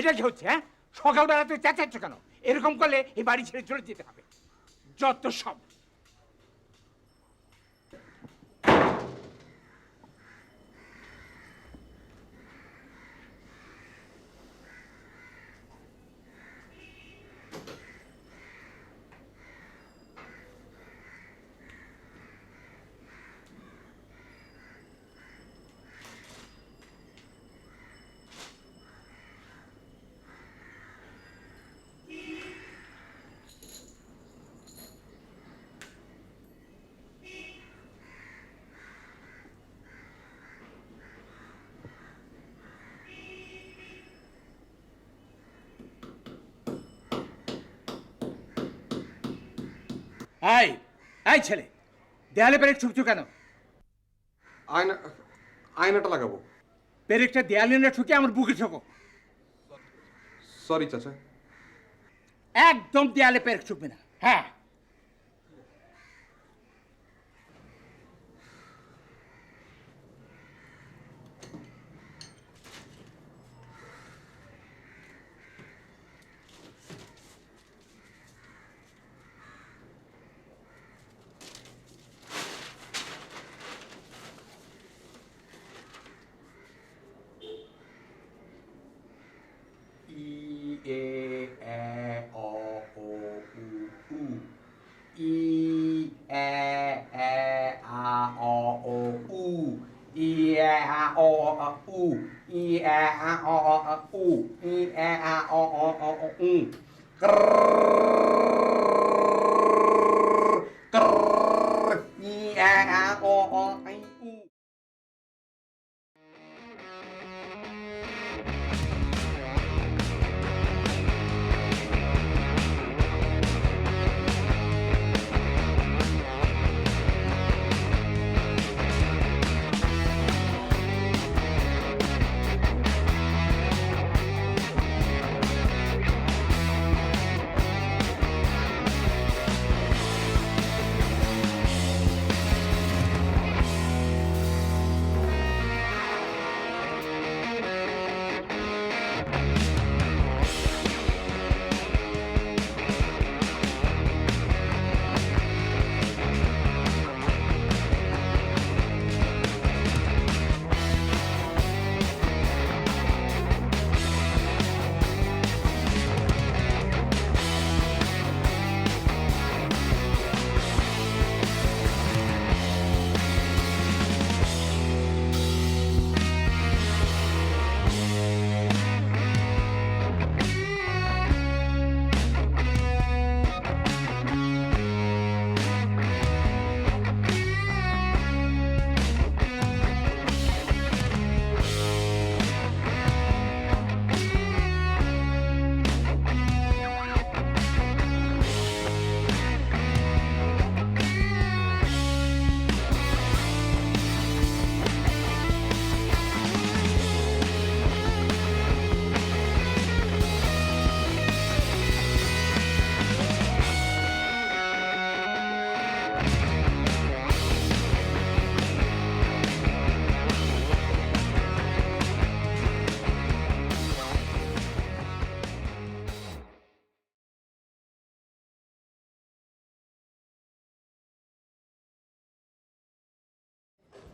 এটা কি হচ্ছে? হ্যাঁ, সকালবেলা তুই চেঁচাচ্ছ কেন? এরকম করলে এই বাড়ি ছেড়ে চলে যেতে হবে। যত সব। এই এই ছেলে, দেয়ালে পেরেক ঠুকছো কেন? আয়না আয়নাটা লাগাবো। পেরেকটা দেয়ালে না ঠুকে আমার বুকে ঠোকো। সরি চাচা। একদম দেয়ালে পেরেক ঠুকবে না। হ্যাঁ, ই এ এ অ ও উ উ ই এ এ আ অ ও উ ই এ আ অ অ উ ই এ আ অ অ উ ই এ আ অ অ উ ই এ আ অ অ উ।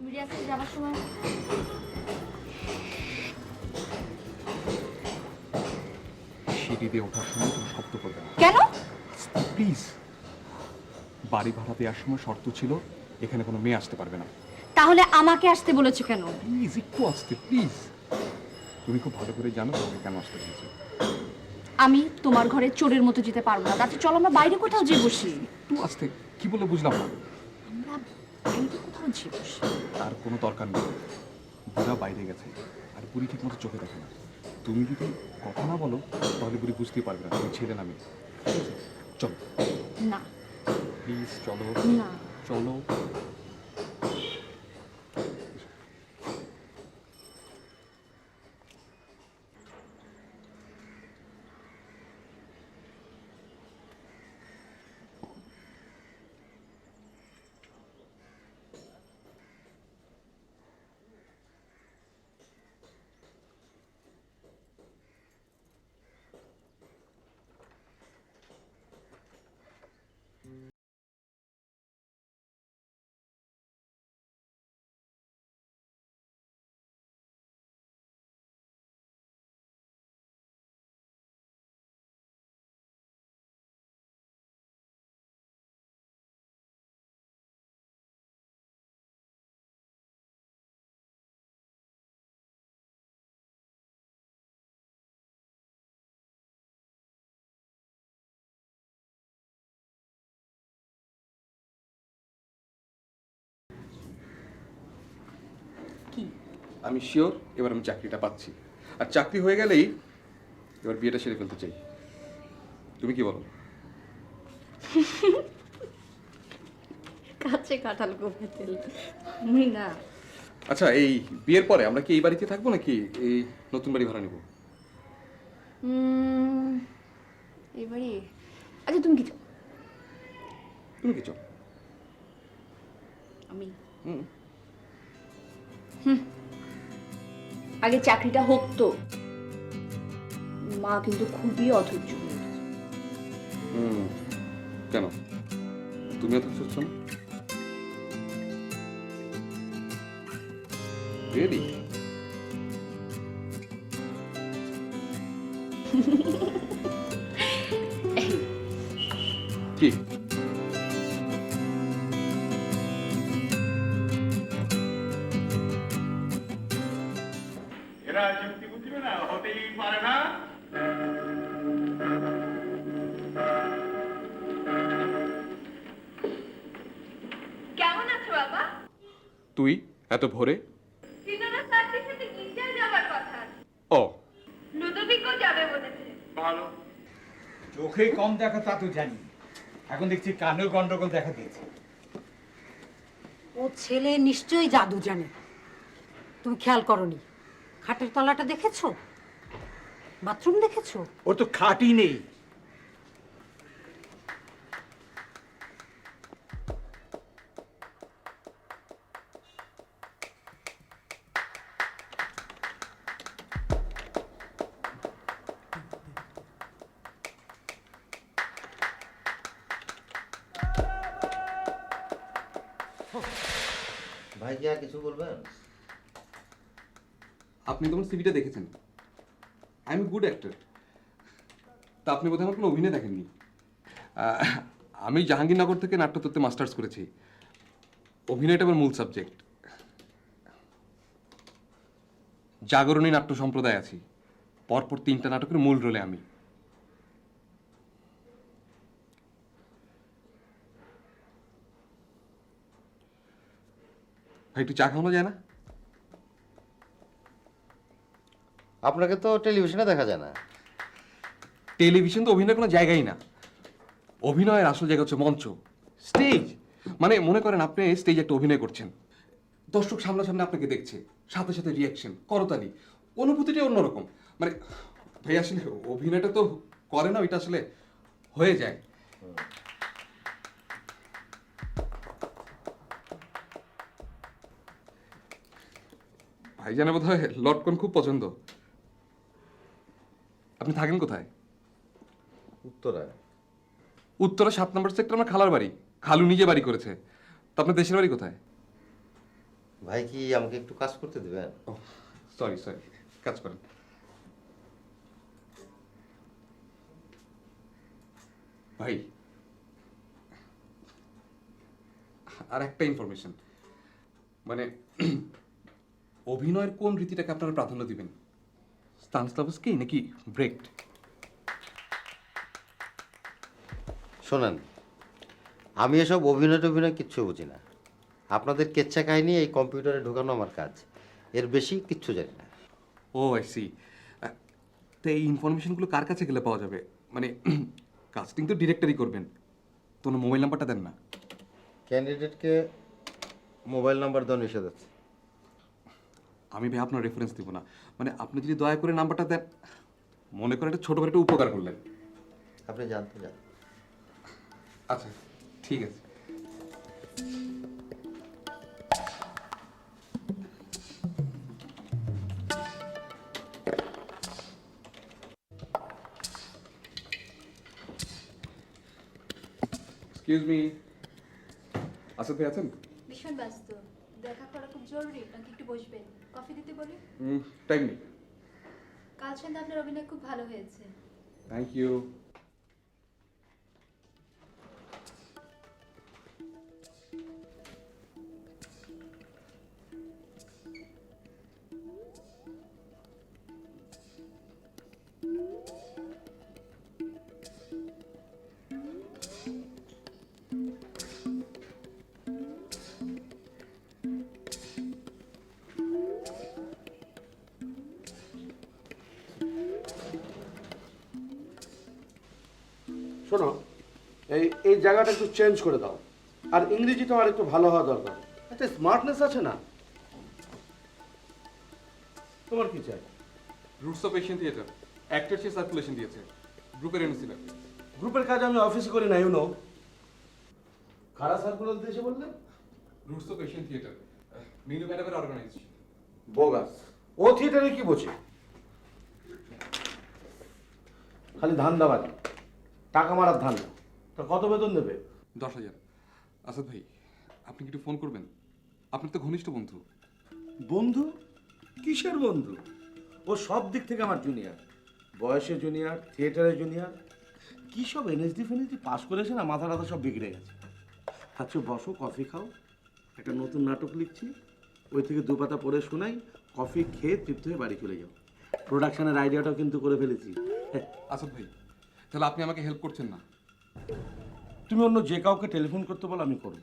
মিডিয়া থেকে যাওয়ার সময় সিঁড়ি দিয়ে ওঠার সময় কোনো শব্দ করবে না কেন? প্লিজ। বাড়ি ভাড়া দেওয়ার সময় শর্ত ছিল এখানে কোনো মেয়ে আসতে পারবে না। তাহলে আমাকে আসতে বলেছো কেন? প্লিজ একটু আসতে, প্লিজ। তুমি খুব ভালো করে জানো তোমাকে কেন আসতে বলছি। আমি তোমার ঘরে চোরের মতো যেতে পারবো না। তাতে চলো আমরা বাইরে কোথাও যেয়ে বসি। একটু আসতে, কি বলে বুঝলাম না। আমরা বাইরে কোথাও যেয়ে বসি। আর কোনো দরকার নেই। বুড়া বাইরে গেছে আর বুড়ি ঠিক মতো চোখে দেখে না। তুমি যদি কথা না বলো তাহলে বুড়ি বুঝতেই পারবে না তুমি ছেলে না মেয়ে। ঠিক আছে, চলো। না প্লিজ চলো। না চলো। আমি শিওর এবার আমি চাকরিটা পাচ্ছি, আর চাকরি হয়ে গেলেই এবার বিয়েটা সেরে ফেলতে চাই। তুমি কি বলো? কাছে কাঁঠাল গোপে তেল না। আচ্ছা, এই বিয়ের পরে আমরা কি এই বাড়িতে থাকবো নাকি এই নতুন বাড়ি ভাড়া নেব? এবারে আচ্ছা তুমি কি চাও? তুমি কি চাও? আমি হুম। আগে চাকরিটা হোক তো। মা কিন্তু খুবই অধৈর্য হয়ে গেছে। কেন, তুমি এত সুস্থ না? রিয়েলি? কি? এরা যুক্তি বুঝবে না, হতেই পারে না। কেমন আছো বাবা? তুই এত ভোরে? সিনোরা স্যারদের সাথে গির্জায় যাবার কথা। ও, লুদোভিকও যাবে বলেছে। ভালো। চোখে কম দেখা তা তো জানি, এখন দেখছি কানেও গন্ডগোল দেখা দিয়েছে। ও ছেলে নিশ্চয়ই জাদু জানে। তুমি খেয়াল করনি? খাটের তলাটা দেখেছো? বাথরুম দেখেছো? ওর তো খাটই নেই। ভাই কি আর কিছু বলবেন? আপনি তোমার সিভিটা দেখেছেন। I am good actor. তা আপনি বোধহয় আমার কোনো অভিনয় দেখেননি। আমি জাহাঙ্গীরনগর থেকে নাট্যতত্ত্বে মাস্টার্স করেছি। অভিনয়টা আমার মূল সাবজেক্ট। জাগরণী নাট্য সম্প্রদায় আছি, পরপর 3টা নাটকের মূল রোলে আমি। ভাই একটু চা খাওয়ানো যায় না? আপনাকে তো টেলিভিশনে দেখা যায় না। টেলিভিশন তো অভিনয়ের কোনো জায়গাই না। অভিনয়ের আসল জায়গা হচ্ছে মঞ্চ, স্টেজ। মানে মনে করেন আপনি স্টেজে একটা অভিনয় করছেন, দর্শক সামনাসামনি আপনাকে দেখছে, সাথে সাথে রিয়াকশন, করতালি, অনুভূতিটাই অন্যরকম। মানে ভাই আসলে অভিনয়টা তো করে না, ওইটা আসলে হয়ে যায়। ভাইজানের বোধ হয় লটকন খুব পছন্দ। আপনি থাকেন কোথায়? উত্তরায়। উত্তরা 7 নম্বর সেক্টর আমার খালার বাড়ি। খালু নিজে বাড়ি করেছে। তো আপনার দেশের বাড়ি কোথায়? ভাই কি আমাকে একটু কাজ করতে দেবেন? ও সরি সরি, কাজ করেন। ভাই আর একটা ইনফরমেশন, মানে অভিনয়ের কোন রীতিটাকে আপনারা প্রাধান্য দিবেন, স্টানস্লাভস্কি নাকি ব্রেকড? শোনেন, আমি এসব অভিনয় টভিনয় কিচ্ছু বুঝি না। আপনাদের কেচ্ছা কাহিনী এই কম্পিউটারে ঢোকানো আমার কাজ, এর বেশি কিচ্ছু জানি না। ও আই সি। তো এই ইনফরমেশনগুলো কার কাছে গেলে পাওয়া যাবে? মানে কাস্টিং তো ডিরেক্টরই করবেন, তো ওনার মোবাইল নাম্বারটা দেন না। ক্যান্ডিডেটকে মোবাইল নাম্বার দেওয়া নিষেধ আছে। আমি ভাই আপনার রেফারেন্স দিব না, মানে আপনি যদি দয়া করে নাম্বারটা দেন, মনে করেন একটা ছোট করে একটা উপকার করলেন। আপনি জানতে যান। আচ্ছা ঠিক আছে। এক্সকিউজ মি, আসাদ ভাই আছেন? ভীষণ ব্যস্ত, দেখা করা খুব জরুরি, নাকি একটু বসবেন? কফি দিতে বলি? টাইম নেই। কাল সন্ধ্যা আপনার অভিনয় খুব ভালো হয়েছে। Thank you. শোনো, এই এই জায়গাটা একটু চেঞ্জ করে দাও, আর ইংরেজিটা আর একটু ভালো হওয়া দরকার। একটা স্মার্টনেস আছে না? তোমার কি চাই? Roots of Asian theatre actor চেয়ে সার্কুলেশন দিয়েছে, গ্রুপের এনএসিরা। গ্রুপের কাজ আমি অফিসে করি না, ইউ নো। কারা সার্কুলার দিয়েছে বললে? Roots of Asian theatre, Minu ম্যাডামের অর্গানাইজেশন। বোগাস। ও থিয়েটারে কি বোঝে? খালি ধান্দাবাজি, টাকা মারার ধান্দা। তা কত বেতন দেবে? 10,000। আসাদ ভাই, আপনি কি একটু ফোন করবেন? আপনার তো ঘনিষ্ঠ বন্ধু। বন্ধু? কিসের বন্ধু? ও সব দিক থেকে আমার জুনিয়র, বয়সে জুনিয়র, থিয়েটারে জুনিয়র। কি সব এনএসডি ফেনএসডি পাস করেছে না, মাথা টাথা সব বিগড়ে গেছে। আচ্ছা বসো, কফি খাও। একটা নতুন নাটক লিখছি, ওই থেকে 2 পাতা পড়ে শোনাই, কফি খেয়ে তৃপ্ত হয়ে বাড়ি চলে যাও। প্রোডাকশনের আইডিয়াটাও কিন্তু করে ফেলেছি। আসাদ ভাই, তাহলে আপনি আমাকে হেল্প করছেন না? তুমি অন্য যে কাউকে টেলিফোন করতে বলো, আমি করব,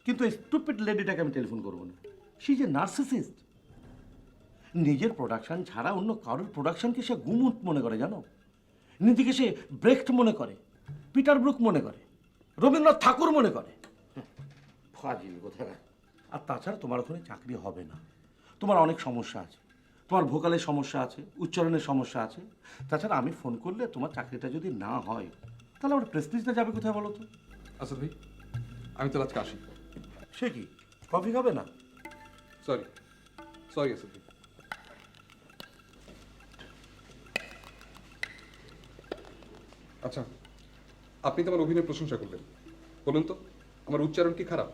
কিন্তু এই স্টুপিড লেডিটাকে আমি টেলিফোন করবো না। সে যে নার্সিসিস্ট, নিজের প্রোডাকশন ছাড়া অন্য কারোর প্রোডাকশনকে সে গুমুট মনে করে, জানো? নিজেকে সে ব্রেক্ট মনে করে, পিটার ব্রুক মনে করে, রবীন্দ্রনাথ ঠাকুর মনে করে। ফাজিল কোথায়। আর তাছাড়া তোমার ওখানে চাকরি হবে না, তোমার অনেক সমস্যা আছে। তোমার ভোকালের সমস্যা আছে, উচ্চারণের সমস্যা আছে। তাছাড়া আমি ফোন করলে তোমার চাকরিটা যদি না হয়, তাহলে আমার প্রেস্টিজটা যাবে কোথায় বলো তো? আসাদ ভাই, আমি তো আজকে আসি। সে কি, কফি খাবে না? সরি সরি আসাদ ভাই। আচ্ছা, আপনি তো আমার অভিনয়ের প্রশংসা করলেন, বলুন তো আমার উচ্চারণ কি খারাপ?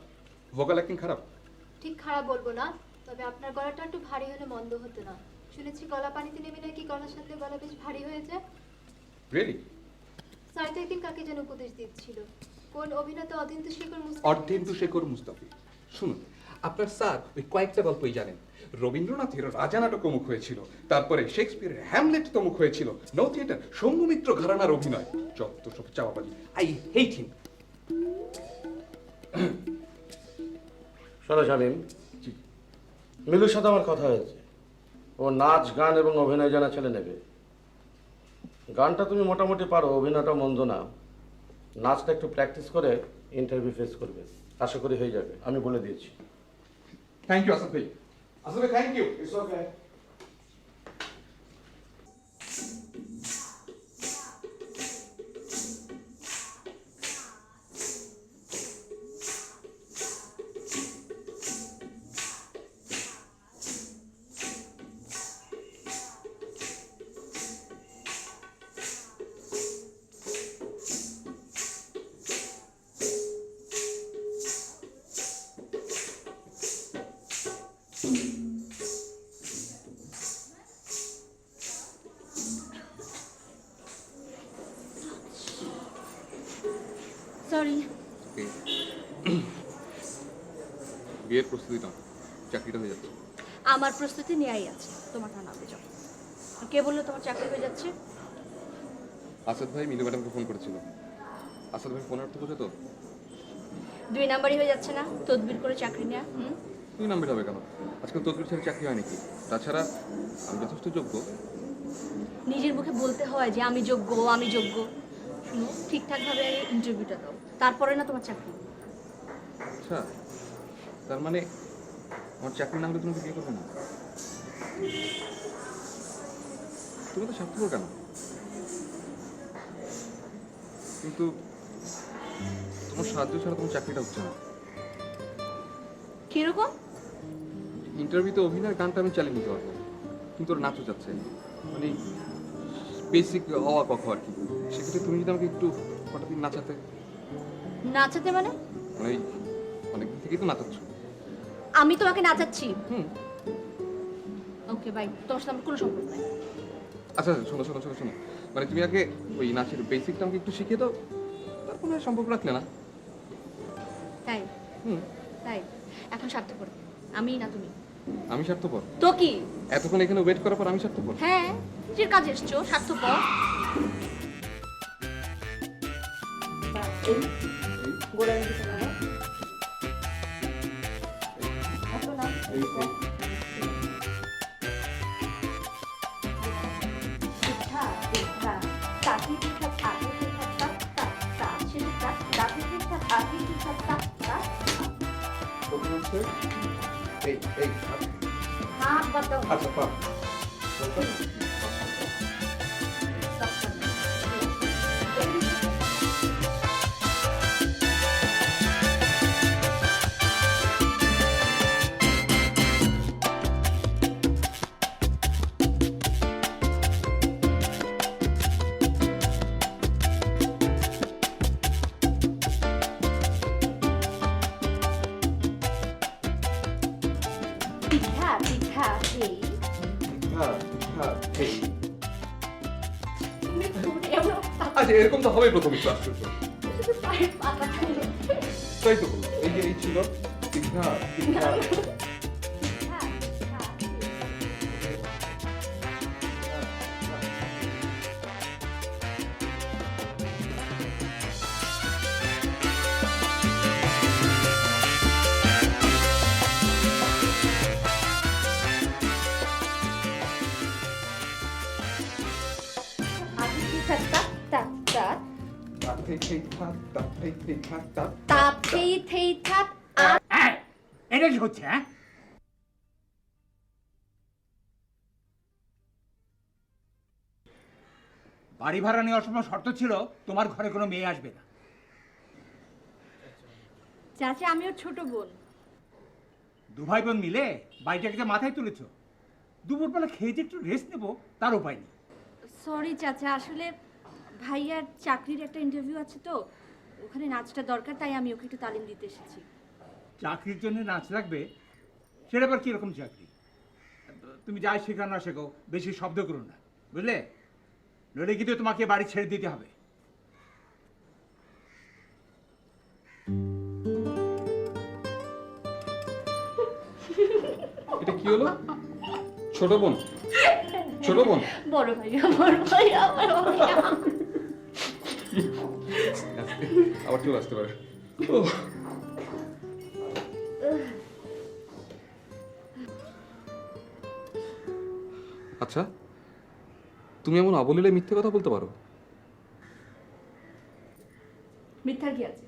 ভোকাল অ্যাক্টিং খারাপ? ঠিক খারাপ বলবো না, তবে আপনার গলাটা একটু ভারী হলে মন্দ হতো না। শুনেছি গলা পানিতে নেমে নাকি গলার সাথে গলা বেশ ভারী হয়ে যায়। রিয়েলি? স্যার তো একদিন কাকে যেন উপদেশ দিচ্ছিল, কোন অভিনেতা অদিন্ত শেখর মুস্তাফি। অর্ধেন্দু শেখর মুস্তাফি। শুনুন, আপনার স্যার ওই কয়েকটা গল্পই জানেন। রবীন্দ্রনাথের রাজা নাটক মুখ হয়েছিল, তারপরে শেক্সপিয়ারের হ্যামলেট তো মুখ হয়েছিল, নৌ থিয়েটার সৌম্যমিত্র ঘরানার অভিনয়। যত সব চাওয়াবাজি, আই হেট হিম। শোনো শামীম, মিলুর সাথে আমার কথা হয়েছে। ও নাচ, গান এবং অভিনয় জানা ছেলে নেবে। গানটা তুমি মোটামুটি পারো, অভিনয়টা মন্দ না। নাচটা একটু প্র্যাকটিস করে ইন্টারভিউ ফেস করবে, আশা করি হয়ে যাবে, আমি বলে দিয়েছি। থ্যাংক ইউ আসাদ ভাই। আসাদ ভাই, thank you. It's okay. Sorry. বিয়ের প্রস্তুতি নাও, চাকরিটা হয়ে যাচ্ছে। আমার প্রস্তুতি নেয়াই আছে, তোমার তা নামে যাও। কে বললো তোমার চাকরি হয়ে যাচ্ছে? আসাদ ভাই মিনু ম্যাডামকে ফোন করেছিল। আসাদ ভাই ফোনের অর্থ বোঝো তো? 2 নাম্বারই হয়ে যাচ্ছে না তদবির করে চাকরি নেওয়া? 2 নাম্বার হবে কেন? আজকাল তদবির ছেড়ে চাকরি হয় নাকি? তাছাড়া আমি যথেষ্ট যোগ্য। নিজের মুখে বলতে হয় যে আমি যোগ্য, আমি যোগ্য। শুনো, ঠিকঠাকভাবে আগে ইন্টারভিউটা দাও, তারপরে না তোমার চাকরি। আচ্ছা, তার মানে আমার চাকরি না হলে তুমি বিয়ে করবে না? তুমি তো স্বার্থপর কেন? কিন্তু তোমার সাহায্য ছাড়া তোমার চাকরিটা হচ্ছে না। কিরকম? ইন্টারভিউতে অভিনয়ের গানটা আমি চালিয়ে নিতে পারবো, কিন্তু ওর নাচও যাচ্ছে, মানে বেসিক অ ক খ আর কি। সেক্ষেত্রে তুমি যদি আমাকে একটু কটা দিন নাচাতে। নাচাতে মানে? মানে অনেকদিন থেকেই তো নাচাচ্ছ। আমি তোমাকে নাচাচ্ছি? হুম। ওকে বাই, তোমার সাথে আমার কোনো সম্পর্ক নাই। আচ্ছা শোনো শোনো শোনো শোনো, মানে তুমি আগে ওই নাচের বেসিকটা আমাকে একটু শিখিয়ে দাও, তারপর সম্পর্ক রাখলে না। তাই? হুম। তাই এখন স্বার্থপর আমি না তুমি? আমি স্বার্থপর? তো কি? এতক্ষণ এখানে ওয়েট করার পর আমি স্বার্থপর? হ্যাঁ, নিজের কাজে এসছো, স্বার্থপর। প্রথম হচ্ছে এই এই হাত বাদ দাও। আচ্ছা পা পিঠা পিঠা এই হ্যাঁ হ্যাঁ এই আচ্ছা এরকম তো হবে প্রথম ক্লাস তাই তো বললাম এই যে এই ছিল পিঠা পিঠা এটা কি হচ্ছে হ্যাঁ? বাড়ি ভাড়া নেওয়ার সময় শর্ত ছিল তোমার ঘরে কোনো মেয়ে আসবে না। চাচা আমি ওর ছোট বোন। দু ভাই বোন মিলে বাড়িটাকে যে মাথায় তুলেছ, দুপুরবেলা খেয়ে যে একটু রেস্ট নেবো তার উপায় নেই। সরি চাচা, আসলে ভাইয়ার চাকরির একটা ইন্টারভিউ আছে তো, ওখানে নাচটা দরকার, তাই আমি ওকে একটু তালিম দিতে এসেছি। চাকরির জন্য নাচ লাগবে, সেটা আবার কিরকম চাকরি? তুমি যাই শেখা না শেখো, বেশি শব্দ করো না, বুঝলে? নইলে কিন্তু তোমাকে বাড়ি ছেড়ে দিতে হবে। এটা কি হলো? ছোট বোন? ছোট বোন? বড় ভাইয়া, বড় ভাইয়া, বড় ভাইয়া। আবার চলে আসতে পারে। আচ্ছা, তুমি এমন অবলীলায় মিথ্যে কথা বলতে পারো? মিথ্যার কি আছে?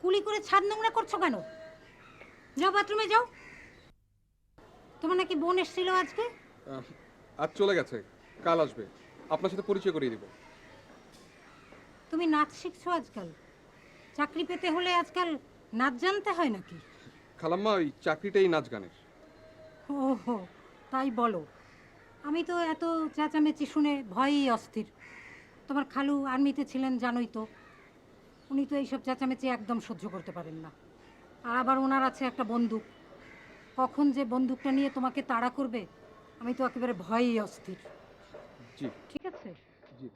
কুলি করে ছাদ নোংরা করছো কেন? যাও বাথরুমে যাও। তোমার নাকি বোন এসেছিল আজকে? আজ চলে গেছে, কাল আসবে, আপনার সাথে পরিচয় করিয়ে দিব। তুমি নাচ শিখছো আজকাল? চাকরি পেতে হলে আজকাল নাচ জানতে হয় নাকি? খালাম্মা ওই চাকরিটাই নাচ গানের। ওহো, তাই বলো। আমি তো এত চেঁচামেচি শুনে ভয়েই অস্থির। তোমার খালু আর্মিতে ছিলেন জানোই তো, উনি তো এইসব চেঁচামেচি একদম সহ্য করতে পারেন না। আর আবার ওনার আছে একটা বন্দুক, কখন যে বন্দুকটা নিয়ে তোমাকে তাড়া করবে, আমি তো একেবারে ভয়েই অস্থির। জি ঠিক আছে? জি।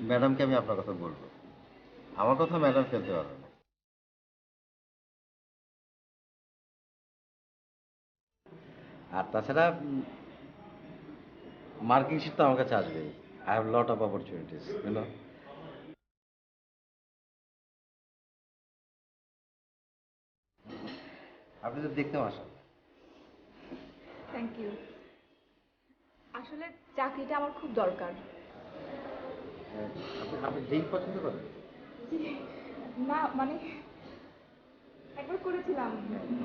ম্যাডামকে আমি আপনার কথা বলবো, আমার কথা ম্যাডাম ফেলতে পারবে না। আর তাছাড়া মার্কিং শিট তো আমার কাছে আসবেই। I have lot of opportunities, you know. আপনি তো দেখতেও আসেন। Thank you. আসলে চাকরিটা আমার খুব দরকার। আপনি ড্রিঙ্ক পছন্দ করেন? না মানে একবার করেছিলাম,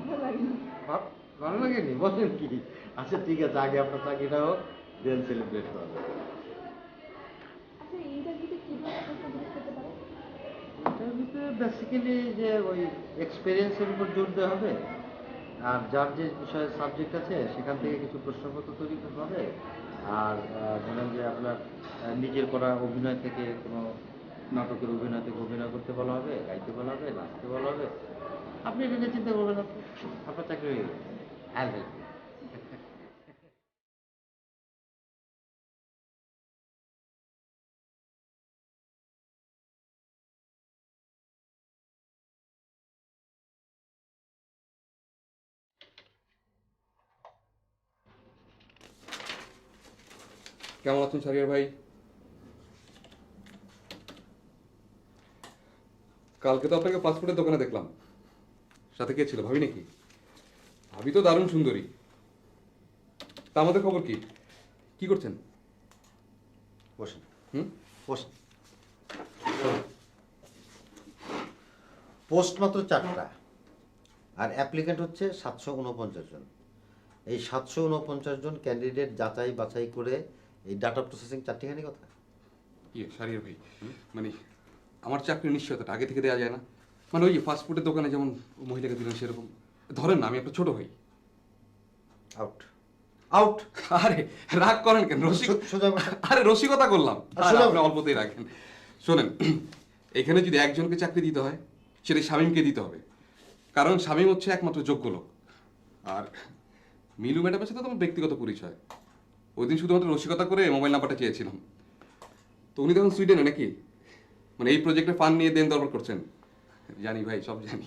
ভালো লাগেনি। ভালো লাগেনি বলেন কি? আচ্ছা ঠিক আছে, আগে আপনার চাকরিটা হোক, দেন সেলিব্রেট করা যাবে। আচ্ছা এই চাকরিতে কি ধরনের প্রশ্ন জিজ্ঞেস করতে পারে? ইন্টারভিউতে বেসিক্যালি যে ওই এক্সপিরিয়েন্সের উপর জোর দেওয়া হবে, আর যার যে বিষয়ে সাবজেক্ট আছে সেখান থেকে কিছু প্রশ্নপত্র তৈরি করতে হবে। আর ধরেন যে আপনার নিজের করা অভিনয় থেকে কোনো নাটকের অভিনয় থেকে অভিনয় করতে বলা হবে, গাইতে বলা হবে, নাচতে বলা হবে। আপনি এটা নিয়ে চিন্তা করবেন না, আপনার চাকরি হয়ে গেছে। হ্যাঁ ভাই। কেমন আছেন শারিয়ার ভাই? কালকে তো আপনাকে পাসপোর্টের দোকানে দেখলাম, সাথে কে ছিল? ভাবি নাকি? ভাবি তো দারুণ সুন্দরী। তা আমাদের খবর কি? কি করছেন? বসেন হুম? পোস্ট পোস্ট মাত্র 4টা, আর অ্যাপ্লিক্যান্ট হচ্ছে 749 জন। এই 749 জন ক্যান্ডিডেট যাচাই বাছাই করে এই ডাটা প্রসেসিং 4টিখানি কথা। শারিয়ার ভাই, মানে আমার চাকরির নিশ্চয়তা আগে থেকে দেওয়া যায় না? মানে ওই যে ফাস্টফুডের দোকানে যেমন মহিলাকে দিলেন সেরকম। ধরেন না আমি একটা ছোট ভাই। Out out. আরে রাগ করেন কেন? সোজা কথা। আরে রসিকতা করলাম, সোজা আপনি অল্পতেই রাখেন। শোনেন, এখানে যদি একজনকে চাকরি দিতে হয় সেটা শামীমকে দিতে হবে, কারণ শামীম হচ্ছে একমাত্র যোগ্য লোক। আর মিলু ম্যাডামের সাথে তোমার ব্যক্তিগত পরিচয়, ওই দিন শুধুমাত্র রসিকতা করে মোবাইল নাম্বারটা চেয়েছিলাম। তো উনি তখন সুইডেনে নাকি, মানে এই প্রজেক্টে ফান্ড নিয়ে দেন দরবার করছেন। জানি ভাই, সব জানি।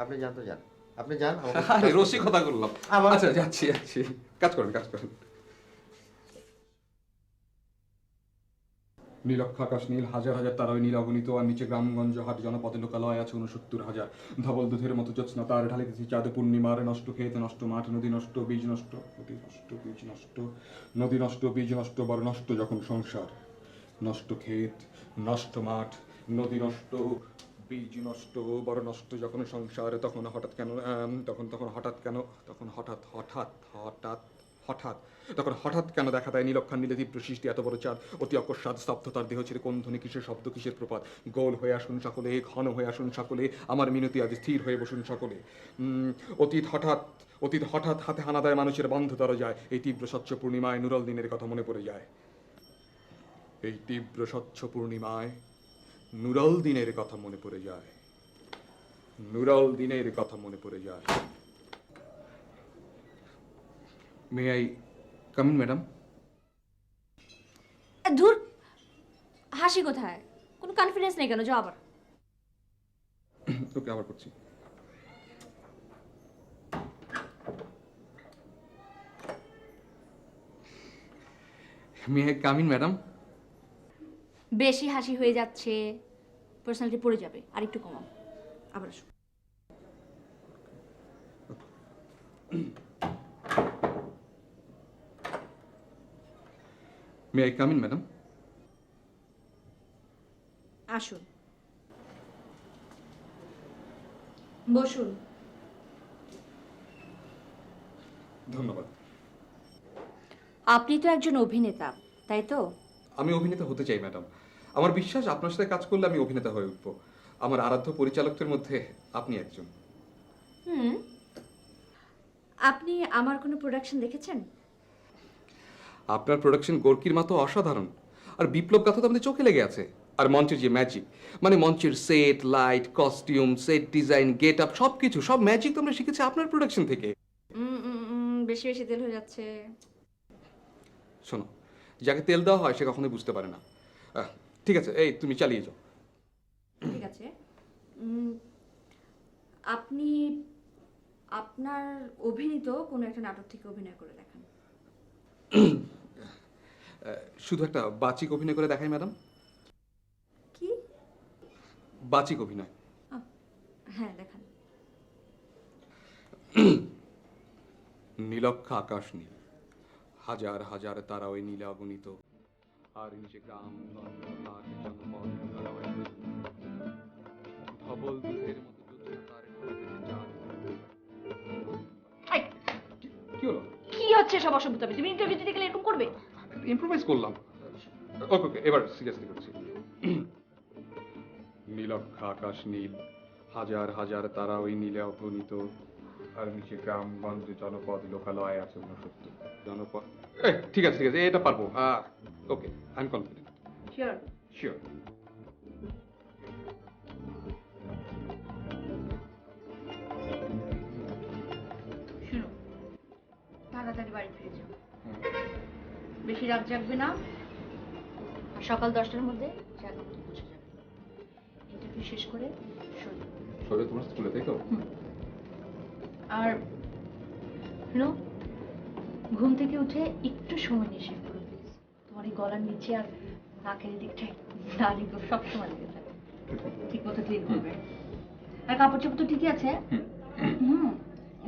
আপনি যান তো যান, আপনি যান। আরে রসিকতা করলাম। আচ্ছা যাচ্ছি যাচ্ছি, কাজ করেন কাজ করেন। নীলক্ষ আকাশ নীল, হাজার হাজার তারা নীল অগণিত, আর নিচে গ্রামগঞ্জ হাট জনপদে লোকালয় আছে 69,000। ধবল দুধের মতো জ্যোৎস্না তার ঢালিতেছি চাঁদ পূর্ণিমার। নষ্ট ক্ষেত, নষ্ট মাঠ, নদী নষ্ট, বীজ নষ্ট, নদী নষ্ট, বীজ নষ্ট, নদী নষ্ট, বীজ নষ্ট, বড় নষ্ট যখন সংসার। নষ্ট ক্ষেত, নষ্ট মাঠ, নদী নষ্ট, বীজ নষ্ট, বড় নষ্ট যখন সংসার। তখন হঠাৎ কেন তখন হঠাৎ কেন তখন হঠাৎ হঠাৎ হঠাৎ হঠাৎ তখন হঠাৎ কেন দেখা দেয় নীলক্ষার নীলে তীব্র সৃষ্টি এত বড় চাঁদ, অতি অকস্মাৎ স্তব্ধতার দেহ ছেড়ে কোন ধ্বনি, কিসের শব্দ, কিসের প্রপাত। গোল হয়ে আসুন সকলে, ঘন হয়ে আসুন সকলে, আমার মিনতি আজ স্থির হয়ে বসুন সকলে। অতীত হঠাৎ হাতে হানা দেয় মানুষের বন্ধ দরজায়। এই তীব্র স্বচ্ছ পূর্ণিমায় নুরল দিনের কথা মনে পড়ে যায়। এই তীব্র স্বচ্ছ পূর্ণিমায় নুরল দিনের কথা মনে পড়ে যায়। নুরল দিনের কথা মনে পড়ে যায়। May I come in madam? ধুর, হাসি কোথায়? কোনো কনফিডেন্স নেই কেন? যাও আবার। ওকে, আবার করছি। May I come in madam? বেশি হাসি হয়ে যাচ্ছে, পার্সোনালিটি পড়ে যাবে, আর একটু কমাও। আবার আসো। May I come in madam? আসুন, বসুন। ধন্যবাদ। আপনি তো একজন অভিনেতা, তাই তো? আমি অভিনেতা হতে চাই ম্যাডাম। আমার বিশ্বাস আপনার সাথে কাজ করলে আমি অভিনেতা হয়ে উঠবো। আমার আরাধ্য পরিচালকদের মধ্যে আপনি একজন। আপনি আমার কোনো প্রোডাকশন দেখেছেন? আপনার প্রোডাকশন গোর্কির মতো অসাধারণ, আর বিপ্লব গাথা তো আমাদের চোখে লেগে আছে। আর মঞ্চের যে ম্যাজিক, মানে মঞ্চের set, light, costume, set design, get up, সব কিছু, সব ম্যাজিক তো আমরা শিখেছি আপনার প্রোডাকশন থেকে। বেশি বেশি তেল হয়ে যাচ্ছে। শোনো, যাকে তেল দেওয়া হয় সে কখনোই বুঝতে পারে না। ঠিক আছে, এই তুমি চালিয়ে যাও। ঠিক আছে, আপনি আপনার অভিনীত কোনো একটা নাটক থেকে অভিনয় করে দেখান। শুধু একটা বাচিক অভিনয় করে দেখাই ম্যাডাম। কি? বাচিক অভিনয়? হ্যাঁ, দেখান। নীলক্ষ আকাশ নীল, হাজার হাজার তারা ওই নীলে অগণিত, আর নিচে গ্রাম গঞ্জ হাট জনপদ লোকালয়। টহল দুধের মতো জোছনা তার ঢুকেছে চাঁদ। এই, কি হলো? কি হচ্ছে সব অসভ্যতামি? তুমি ইন্টারভিউ দিতে গেলে এরকম করবে? ইম্প্রোভাইজ করলাম। ওকে ওকে, এবার সিরিয়াসলি করছি। নীলক্ষা আকাশ নীল, হাজার হাজার তারা ওই নীলে অগণিত, আর নিচে গ্রামগঞ্জ জনপদ লোকালয় আছে ঊনসত্তর। জনপদ ঠিক আছে ঠিক আছে, এটা পারবো। Okay, I am confident. Sure? Sure. শুনো, তাড়াতাড়ি বাড়ি ফিরে যাও, বেশি রাত জাগবে না, আর সকাল 10টার মধ্যে জায়গা মতো পৌঁছে যাবে। ইন্টারভিউ শেষ করে সরে সরে তোমার স্কুলে, তাই তো? আর শুনো, ঘুম থেকে উঠে একটু সময় নিয়ে শেভ করো প্লিজ। তোমার এই গলার নিচে আর নাকের দিকটায় দাড়িগুলো সবসময় লেগে থাকে, ঠিক মতো ক্লিন করবে। আর কাপড় চোপড় তো ঠিকই আছে?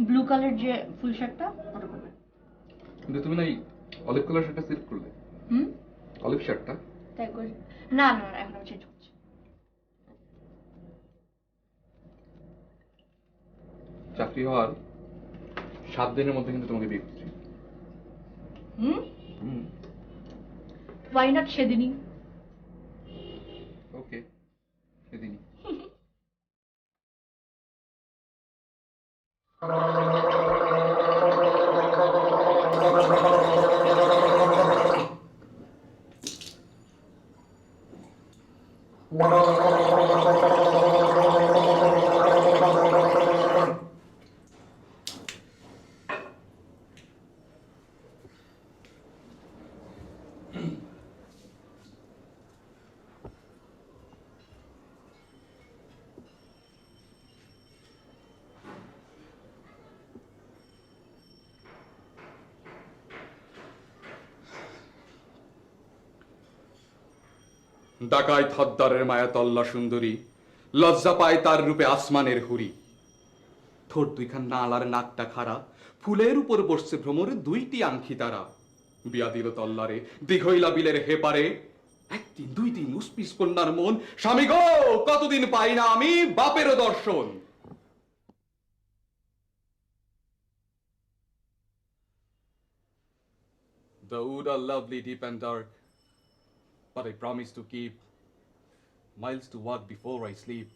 ব্লু কালার যে ফুল শার্টটা ওটা করবে। কিন্তু তুমি না অলিভ কালার শার্টটা সিলেক্ট করলে। অলিভ শার্টটা তাই করে না না না, এখন আমি চেঞ্জ করছি। চাকরি হওয়ার 7 দিনের মধ্যে কিন্তু তোমাকে বিয়ে করছি। ওয়াই নট সেদিনই? ওকে, সেদিনই। ডাকায় থদ্দারের মায়া তল্লা সুন্দরী, লজ্জা পায় তার রূপে আসমানের হুরি। ঠোঁট দুইখান নালার নাকটা খাড়া, ফুলের উপর বসছে ভ্রমরে 2টি আংখি তারা। বিয়া দিল তল্লারে দীঘইলা বিলের হেপারে, 1 দিন 2 দিন উসপিস কন্যার মন। স্বামী গো, কতদিন পাই না আমি বাপেরও দর্শন। The wood are lovely, deep and dark, but I promise to keep miles to walk before I sleep,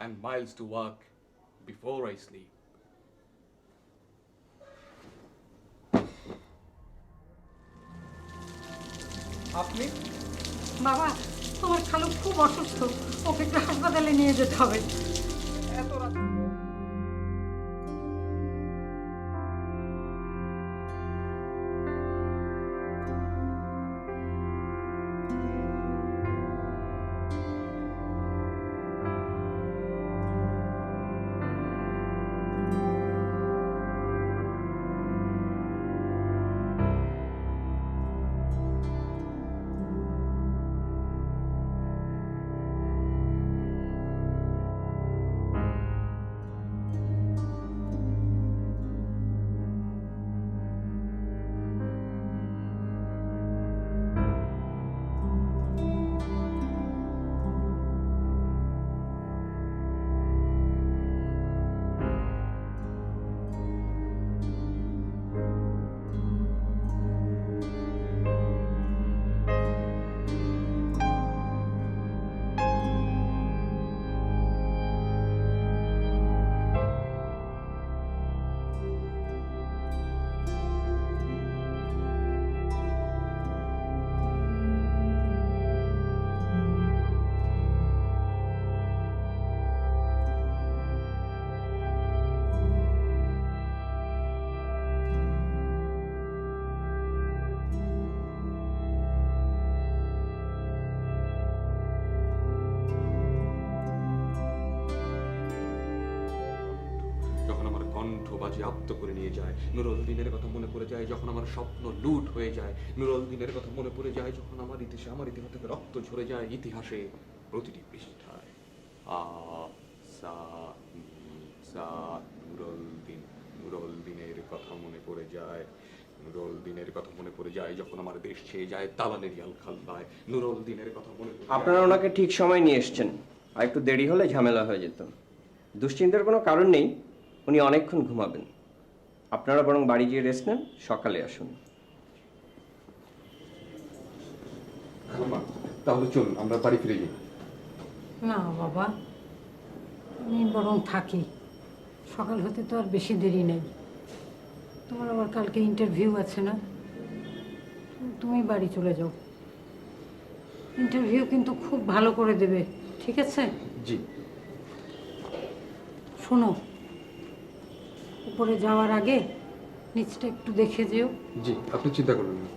and miles to walk before I sleep. আপনি? বাবা, তোমার খালু খুব অসুস্থ, ওকে একটু হাসপাতালে নিয়ে যেতে হবে। এত রাত বাজে আপ্ত করে নিয়ে যায়, নুরুল দিনের কথা মনে পড়ে যায় যখন আমার স্বপ্ন লুট হয়ে যায়, নুরুল দিনের কথা মনে পড়ে যায় যখন আমার ইতিহাস থেকে রক্ত ঝরে যায় ইতিহাসে প্রতিটি পৃষ্ঠায়। নুরুল দিনের কথা মনে পড়ে যায়, নুরুল দিনের কথা মনে পড়ে যায় যখন আমার দেশ ছেয়ে যায় দালানের ইয়াল খাল্লায়। নুরুল দিনের কথা মনে পড়ে আপনারা ওনাকে ঠিক সময় নিয়ে এসছেন, আর একটু দেরি হলে ঝামেলা হয়ে যেত। দুশ্চিন্তার কোনো কারণ নেই, উনি অনেকক্ষণ ঘুমাবেন। আপনারা বরং বাড়ি গিয়ে রেস্ট নেন, সকালে আসুন। খালাম্মা, তাহলে চলুন আমরা বাড়ি ফিরে যাই। না বাবা, আমি বরং থাকি, সকাল হতে তো আর বেশি দেরি নেই। তোমার আবার কালকে ইন্টারভিউ আছে না? তুমি বাড়ি চলে যাও। ইন্টারভিউ কিন্তু খুব ভালো করে দেবে, ঠিক আছে? জি। শোনো, উপরে যাওয়ার আগে নিচটা একটু দেখে যেও। জি, আপনি চিন্তা করবেন না।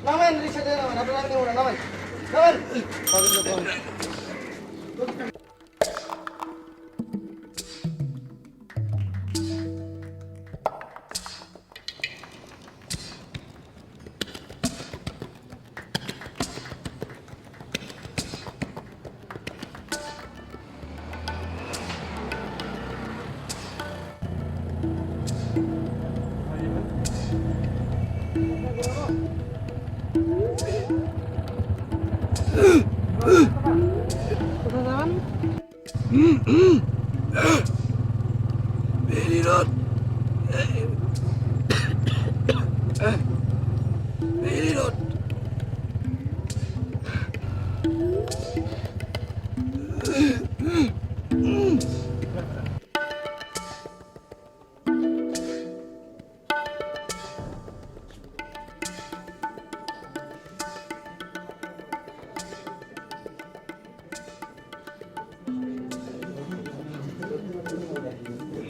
নামেন, রিক্সা দিয়ে নামেন, আপনারা নেব না, নামেন, নামেন।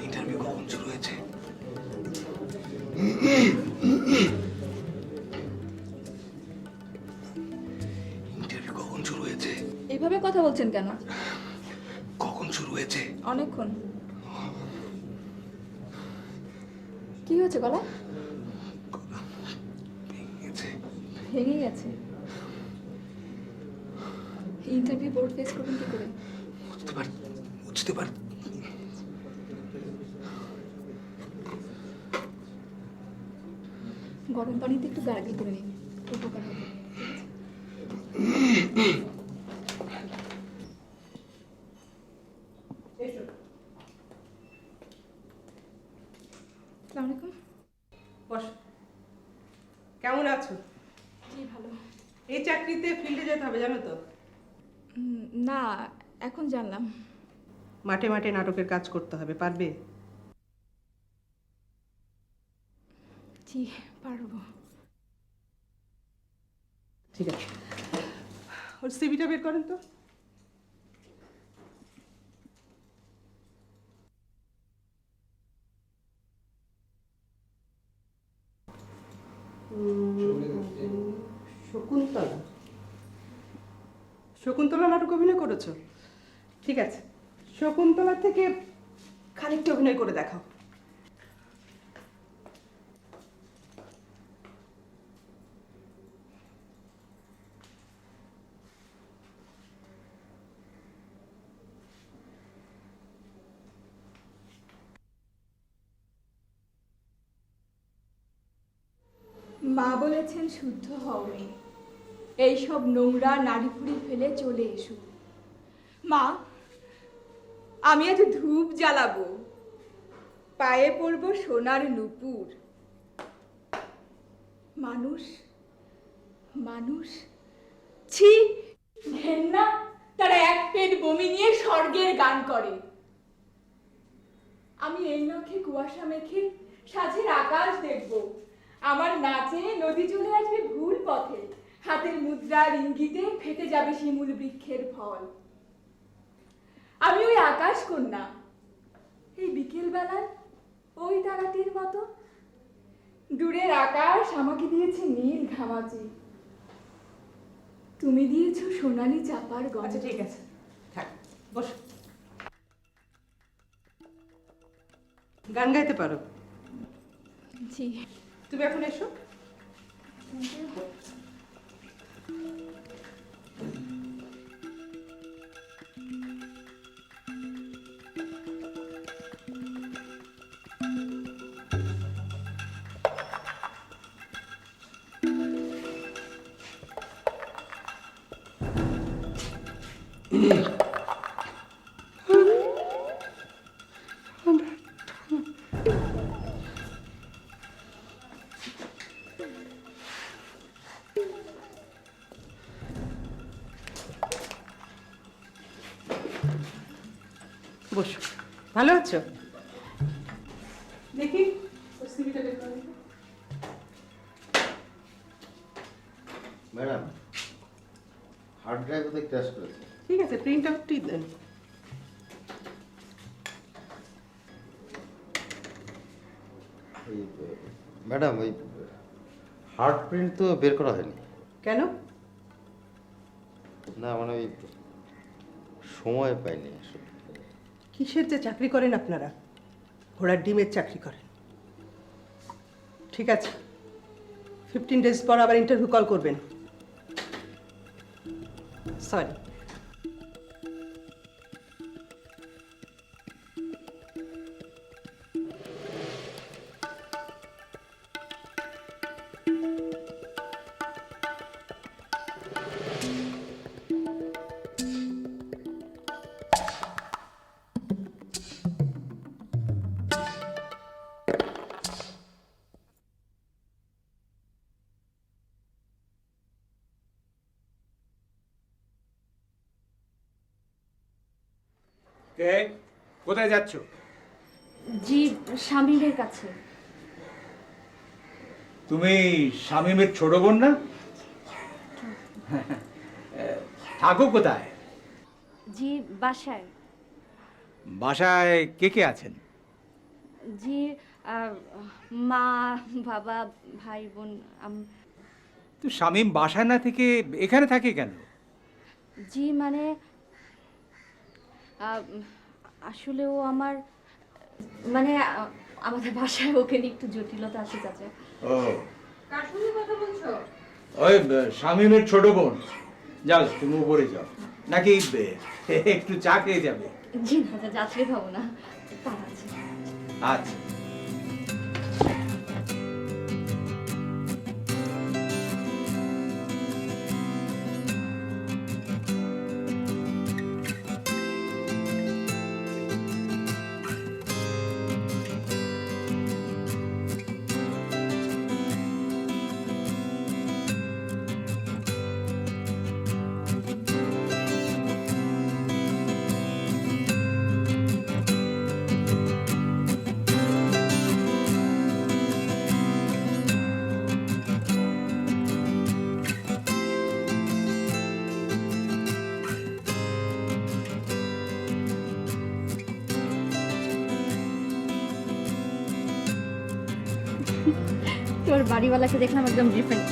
ইন্টারভিউ কখন শুরু হয়েছে? ইন্টারভিউ কখন শুরু হয়েছে? এভাবে কথা বলছেন কেন? কখন শুরু হয়েছে? অনেকক্ষণ। কি হয়েছে গলা? ভেঙে গেছে। ইন্টারভিউ বোর্ড ফেস করবেন কি করে? বুঝতে পার গরম পানিতে একটু গার্গল করে নিন, উপকার হবে। আসসালামু আলাইকুম। বস। কেমন আছো? জি ভালো। এই চাকরিতে ফিল্ডে যেতে হবে জানো তো? না, এখন জানলাম। মাঠে মাঠে নাটকের কাজ করতে হবে, পারবে? জি পারবো। ঠিক আছে, ওর সিভিটা বের করেন তো। শকুন্তলা, শকুন্তলা নাটক অভিনয় করেছো? ঠিক আছে, শকুন্তলা থেকে খানিকটা অভিনয় করে দেখাও। মা বলেছেন শুদ্ধ হও মেয়ে, এইসব নোংরা নাড়িভুড়ি ফেলে চলে এসো। মা, আমি আজ ধূপ জ্বালাবো, পায়ে পরবো সোনার নুপুর। মানুষ মানুষ ছি, ঘেন্না, তারা এক পেট বমি নিয়ে স্বর্গের গান করে। আমি এই নখে কুয়াশা মেখে সাঁঝের আকাশ দেখব, আমার নাচে নদী চলে আসবে ভুল পথে, হাতের মুদ্রার ইঙ্গিতে ফেটে যাবে শিমুল বৃক্ষের ফল। আমি ওই আকাশ কন্যা, এই বিকেল বেলার ওই তারাটির মতো। দূরের আকাশ আমাকে দিয়েছে নীল ঘামাচি, তুমি দিয়েছো সোনালি চাপার গন্ধ। আচ্ছা ঠিক আছে, থাক, বস। গান গাইতে পারো? জি। তুমি এখন এসো। বসো। ভালো আছো? দেখি সিভিটা বের করো। ম্যাডাম, হার্ড ড্রাইভ ওদের ক্র্যাশ করেছে। ঠিক আছে, প্রিন্ট আউটটি দেন। ওই ম্যাডাম, ওই হার্ড প্রিন্ট তো বের করা হয়নি। কেন? না মানে ওই সময় পাইনি আসলে। কিসের যে চাকরি করেন আপনারা? ঘোড়ার ডিমের চাকরি করেন। ঠিক আছে, 15 ডেজ পর আবার ইন্টারভিউ কল করবেন। সরি। কে? কোথায় যাচ্ছ? জি, শামীমের কাছে। তুমি শামীমের ছোট বোন না? থাকো কোথায়? জি, বাসায়। বাসায় কে কে আছেন? জি, মা, বাবা, ভাই, বোন। তো শামীম বাসায় না থেকে এখানে থাকে কেন? জি মানে আসলে ও আমার মানে আমাদের বাসায় ওকে নিয়ে একটু জটিলতা আছে চাচা। ও, কার সঙ্গে কথা বলছো? ওই শামীমের ছোট বোন। যাও, তুমি উপরে যাও। নাকি একটু চা খেয়ে যাবে? জি না চাচা, আজকে খাবো না, তার আছে। আচ্ছা। তোর বাড়িওয়ালাকে দেখলাম একদম ডিফারেন্ট,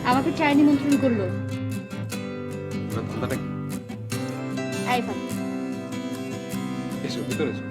আমাকে চায় নিমন্ত্রণ করলো। ধান্দাটা কি? এই ভাই, এসো ভিতরে এসো।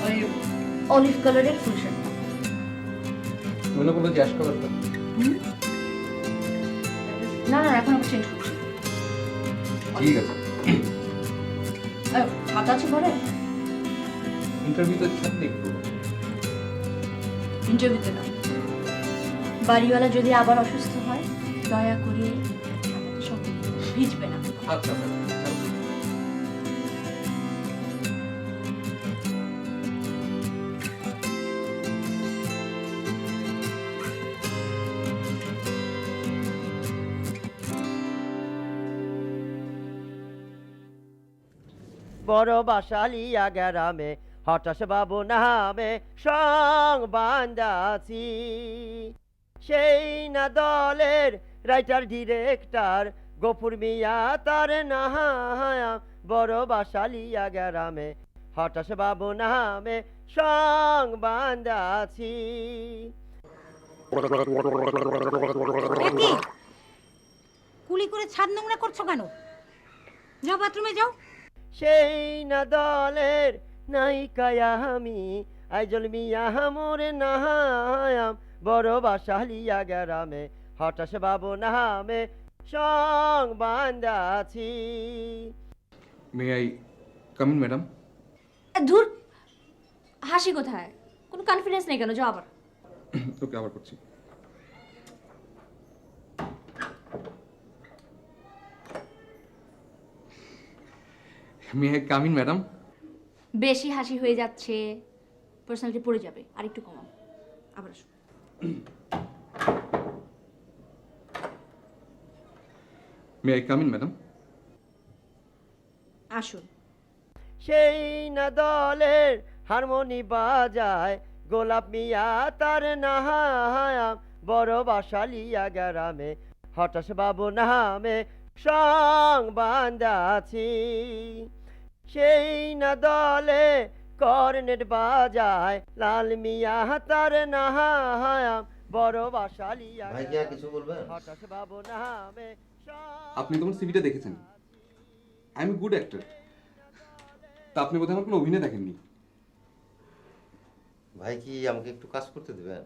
ওই অলিভ কালারের ফুল শার্ট। তুমি না বললো যে অ্যাশ কালারটা? না না, এখন আমি চেঞ্জ করছি। ঠিক আছে। ছাতা আছে ঘরে? ইন্টারভিউতে সাথে একটু ইন্টারভিউতে না, বাড়িওয়ালা যদি আবার অসুস্থ হয় দয়া করে ছাতাটা সব ভিজবে না। আচ্ছা আচ্ছা। বড় বাসালিয়া গ্রামে হঠাৎ বাবু নামে সং বান্দাছি সেই না দলের রাইটার ডিরেক্টর গফুর মিয়া তার নাহায়া বড় বাসালিয়া গ্রামে হঠাৎ বাবু নামে সং বান্দাছি। কুলি করে ছাদ নোংরা করছো কেন? যাও বাথরুমে যাও। সেই না দলের নায়িকায়া আমি আইজল মিয়া মোরে নাহায়াম বড় বাসালিয়া গ্রামে হঠাৎ বাবু নামে সং বান্দাছি। May I come in madam? ধুর, হাসি কোথায়? কোনো কনফিডেন্স নেই কেন? যাও আবার। ওকে, আবার করছি। May I come in madam? বেশি হাসি হয়ে যাচ্ছে, পার্সোনালিটি পড়ে যাবে, আর একটু কমাও। আবার আসো। May I come in madam? আসুন। সেই না দলের হারমোনি বাজায় গোলাপ মিয়া তার নাহায়াম বড় বাসালিয়া গ্রামে হঠাৎ বাবু নামে সং বান্দাছি সেই না দলে কর্নেট বাজায় লাল মিয়া তার নাহায়াম বড় বাসালিয়া হঠাৎ বাবু নামে। আপনি তোমার সিভিটা দেখেছেন। I am good actor. তা আপনি বোধহয় আমার কোনো অভিনয় দেখেননি। ভাই কি আমাকে একটু কাজ করতে দেবেন?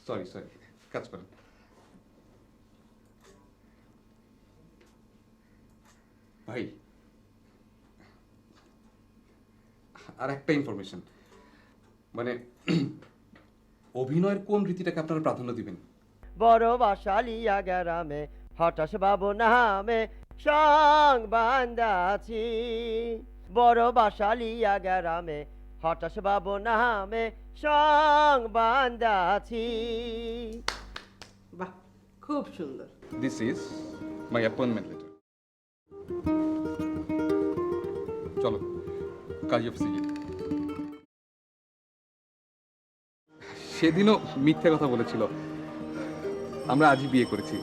সরি সরি, কাজ করেন। ভাই, আর একটা ইনফরমেশন, মানে অভিনয়ের কোন রীতিটাকে আপনারা প্রাধান্য দিবেন? বড় বাসালিয়া গ্রামে হঠাৎ বাবু নামে সং বান্দাছি বড় বাসালিয়া গ্রামে হঠাৎ বাবু নামে সং বান্দাছি। বাহ, খুব সুন্দর। This is my appointment letter. চলো কাজী অফিসে যাই। সেদিনও মিথ্যে কথা বলেছিল। আমরা আজই বিয়ে করেছি।